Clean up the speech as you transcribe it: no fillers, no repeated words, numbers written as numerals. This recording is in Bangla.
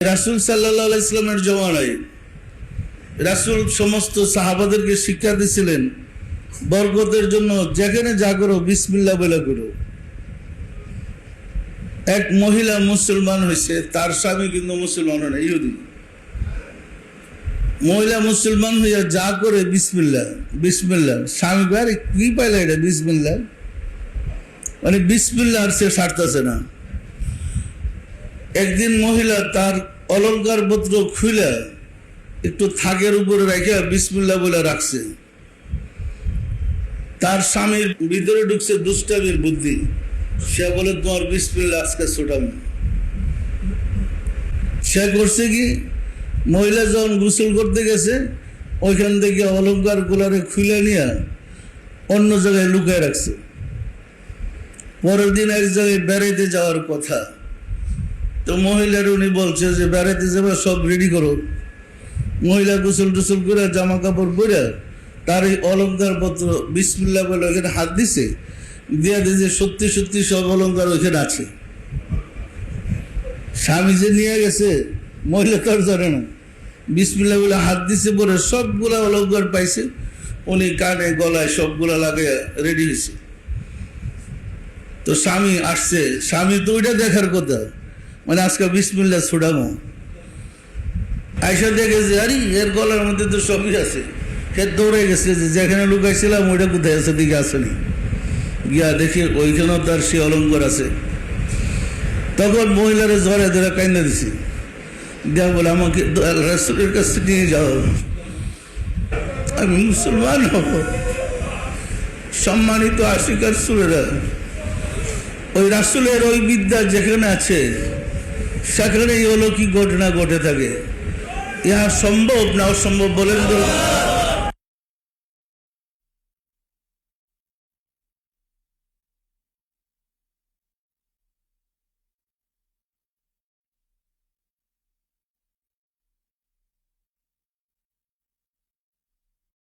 রাসূল সাল্লাল্লাহু আলাইহি ওয়াসাল্লামের জমানায় রাসূল সমস্ত সাহাবাদেরকে শিক্ষা দিয়েছিলেন বরকতের জন্য যেখানে যা করো বিসমিল্লাহ বলে করো। এক মহিলা মুসলমান হয়েছে, তার স্বামী কিন্তু মুসলমান হয় না, ইহুদি। মহিলা মুসলমান হইয়া যা করে বিসমিল্লাহ বিসমিল্লাহ, স্বামী আরে কি পাইলে এটা বিসমিল্লাহ, মানে বিসমিল্লাহ আর সে ছাড়তেছে না। একদিন মহিলা তার অলংকার পত্র খুলে একটু থাকের উপরে রেখে বিসমিল্লাহ বলে রাখছে। তার স্বামীর ভিতরে ঢুকছে দুষ্টামির বুদ্ধি, সে বলে তোমার বিসমিল্লাহ আজকে ছুটাম। সে করছে কি, মহিলা যখন গোসল করতে গেছে ওইখান থেকে অলংকার গুলারে খুলে নিয়ে অন্য জায়গায় লুকায় রাখছে। পরের দিন এক জায়গায় বেড়াইতে যাওয়ার কথা, তো মহিলার উনি বলছে যে বেড়াইতে যাবে, সব রেডি করো। মহিলা গোসল টোসল করে জামা কাপড় পরে তার এই অলংকার পত্র বিসমিল্লাহ বলে ওইখানে হাত দিছে, দিয়ে দিয়েছে সত্যি সত্যি সব অলংকার ওইখানে আছে। স্বামী যে নিয়ে গেছে মহিলা তার জানে না, বিসমিল্লাহ বলে হাত দিছে পরে সবগুলা অলংকার পাইছে। উনি কানে গলায় সবগুলা লাগিয়ে রেডি হয়েছে। তো স্বামী আসছে, স্বামী তো ওইটা দেখার কথা, মানে আজকে বিসমিল্লাহ ছুড়ামো। আয়সা দেখেছে আরে এর গলার মধ্যে তো সবই আছে। সে দৌড়ে গেছে যে যেখানে লুকাইছিলাম ওইটা কোথায় আছে, দিকে আসেনি। গিয়া দেখে ওইখানেও তার সে অলঙ্কার আছে। তখন মহিলারা ঝরে ধরে কান্না দিছে, দিয়া বলে আমাকে রাসূলের কাছে নিয়ে যাও, আমি মুসলমান হব। সম্মানিত আশিকার সুরেরা, ওই রাসূলের ওই বিদ্যা যেখানে আছে সেখানে এই অলৌকিক ঘটনা ঘটে থাকে। ইহা সম্ভব না অসম্ভব বলেন তো?